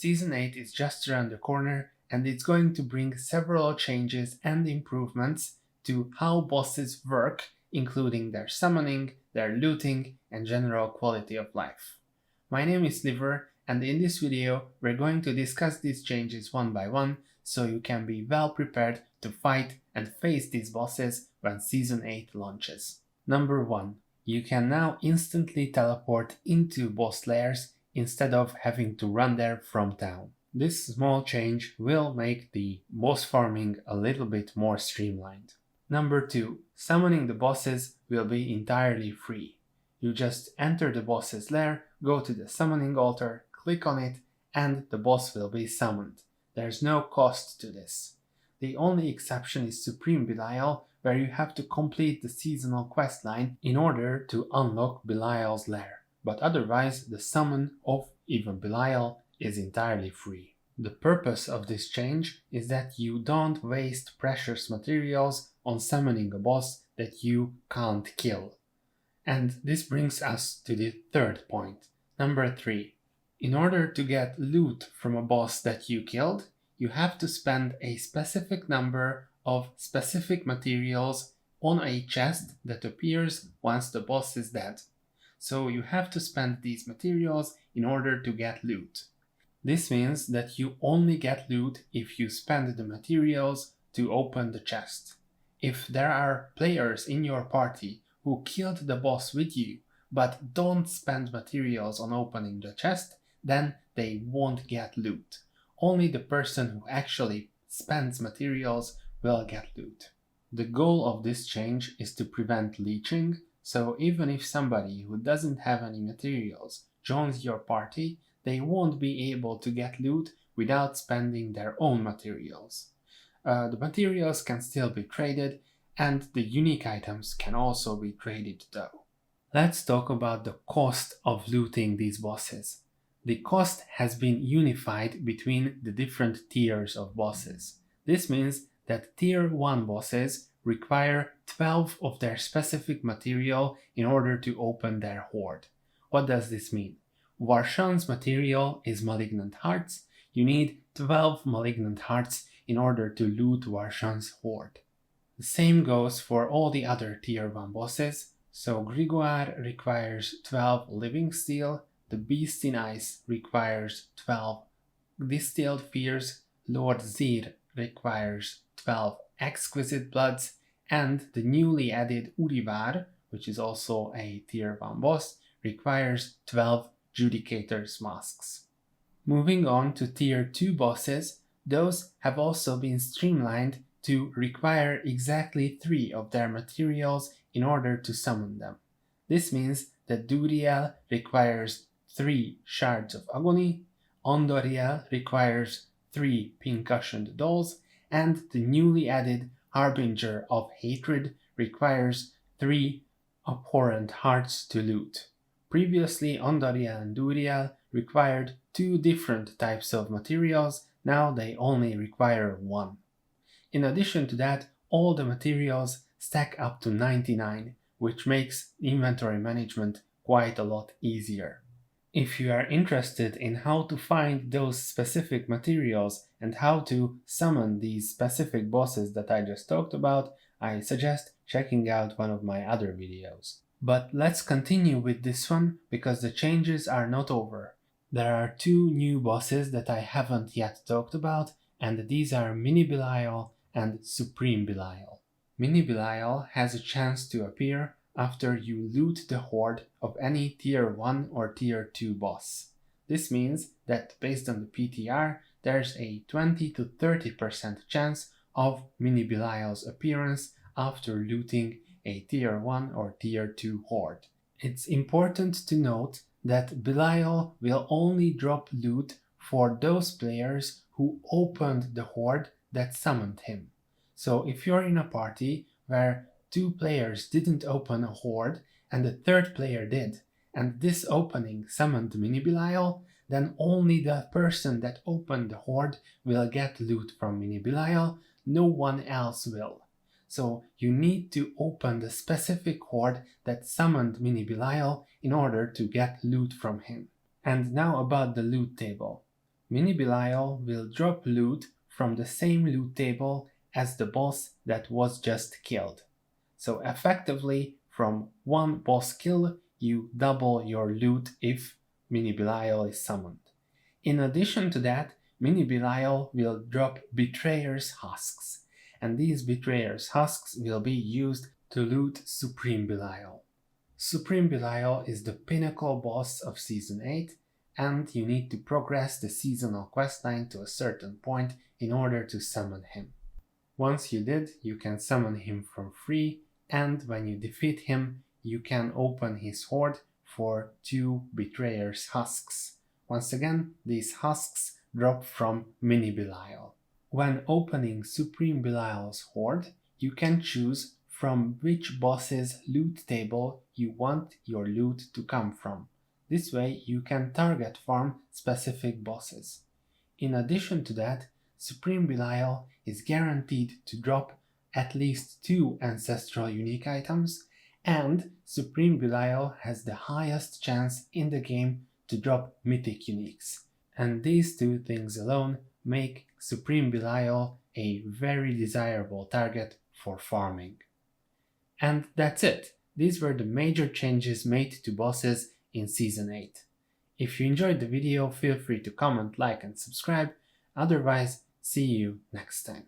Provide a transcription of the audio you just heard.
Season 8 is just around the corner and it's going to bring several changes and improvements to how bosses work, including their summoning, their looting, and general quality of life. My name is Liver, and in this video we're going to discuss these changes one by one so you can be well prepared to fight and face these bosses when Season 8 launches. Number 1. You can now instantly teleport into boss lairs instead of having to run there from town. This small change will make the boss farming a little bit more streamlined. Number 2. Summoning the bosses will be entirely free. You just enter the boss's lair, go to the summoning altar, click on it, and the boss will be summoned. There's no cost to this. The only exception is Supreme Belial, where you have to complete the seasonal questline in order to unlock Belial's lair. But otherwise, the summon of even Belial is entirely free. The purpose of this change is that you don't waste precious materials on summoning a boss that you can't kill. And this brings us to the third point. Number 3. In order to get loot from a boss that you killed, you have to spend a specific number of specific materials on a chest that appears once the boss is dead. So you have to spend these materials in order to get loot. This means that you only get loot if you spend the materials to open the chest. If there are players in your party who killed the boss with you but don't spend materials on opening the chest, then they won't get loot. Only the person who actually spends materials will get loot. The goal of this change is to prevent leeching, so even if somebody who doesn't have any materials joins your party, they won't be able to get loot without spending their own materials. The materials can still be traded, and the unique items can also be traded though. Let's talk about the cost of looting these bosses. The cost has been unified between the different tiers of bosses. This means that Tier 1 bosses require 12 of their specific material in order to open their hoard. What does this mean? Warshan's material is Malignant Hearts. You need 12 Malignant Hearts in order to loot Warshan's hoard. The same goes for all the other Tier 1 bosses. So Grigoire requires 12 Living Steel, the Beast in Ice requires 12 Distilled Fears, Lord Zir requires 12 Exquisite Bloods, and the newly added Urivar, which is also a Tier 1 boss, requires 12 Judicator's Masks. Moving on to Tier 2 bosses, those have also been streamlined to require exactly 3 of their materials in order to summon them. This means that Duriel requires 3 Shards of Agony, Ondoriel requires 3 Pincussioned Dolls, and the newly added Harbinger of Hatred requires 3 Abhorrent Hearts to loot. Previously, Ondoriel and Duriel required 2 different types of materials, now they only require 1. In addition to that, all the materials stack up to 99, which makes inventory management quite a lot easier. If you are interested in how to find those specific materials and how to summon these specific bosses that I just talked about, I suggest checking out one of my other videos. But let's continue with this one because the changes are not over. There are 2 new bosses that I haven't yet talked about, and these are Mini Belial and Supreme Belial. Mini Belial has a chance to appear after you loot the hoard of any Tier 1 or Tier 2 boss. This means that based on the PTR, there's a 20 to 30% chance of Mini Belial's appearance after looting a Tier 1 or Tier 2 hoard. It's important to note that Belial will only drop loot for those players who opened the hoard that summoned him. So if you're in a party where 2 players didn't open a hoard and the 3rd player did, and this opening summoned Mini Belial, then only the person that opened the hoard will get loot from Mini Belial, no one else will. So you need to open the specific hoard that summoned Mini Belial in order to get loot from him. And now about the loot table. Mini Belial will drop loot from the same loot table as the boss that was just killed. So effectively, from one boss kill, you double your loot if Mini Belial is summoned. In addition to that, Mini Belial will drop Betrayer's Husks, and these Betrayer's Husks will be used to loot Supreme Belial. Supreme Belial is the pinnacle boss of Season 8, and you need to progress the seasonal questline to a certain point in order to summon him. Once you did, you can summon him for free, and when you defeat him, you can open his hoard for 2 Betrayer's Husks. Once again, these husks drop from Mini Belial. When opening Supreme Belial's hoard, you can choose from which boss's loot table you want your loot to come from. This way you can target farm specific bosses. In addition to that, Supreme Belial is guaranteed to drop at least 2 ancestral unique items, and Supreme Belial has the highest chance in the game to drop mythic uniques. And these 2 things alone make Supreme Belial a very desirable target for farming. And that's it. These were the major changes made to bosses in Season 8. If you enjoyed the video, feel free to comment, like and subscribe. Otherwise, see you next time.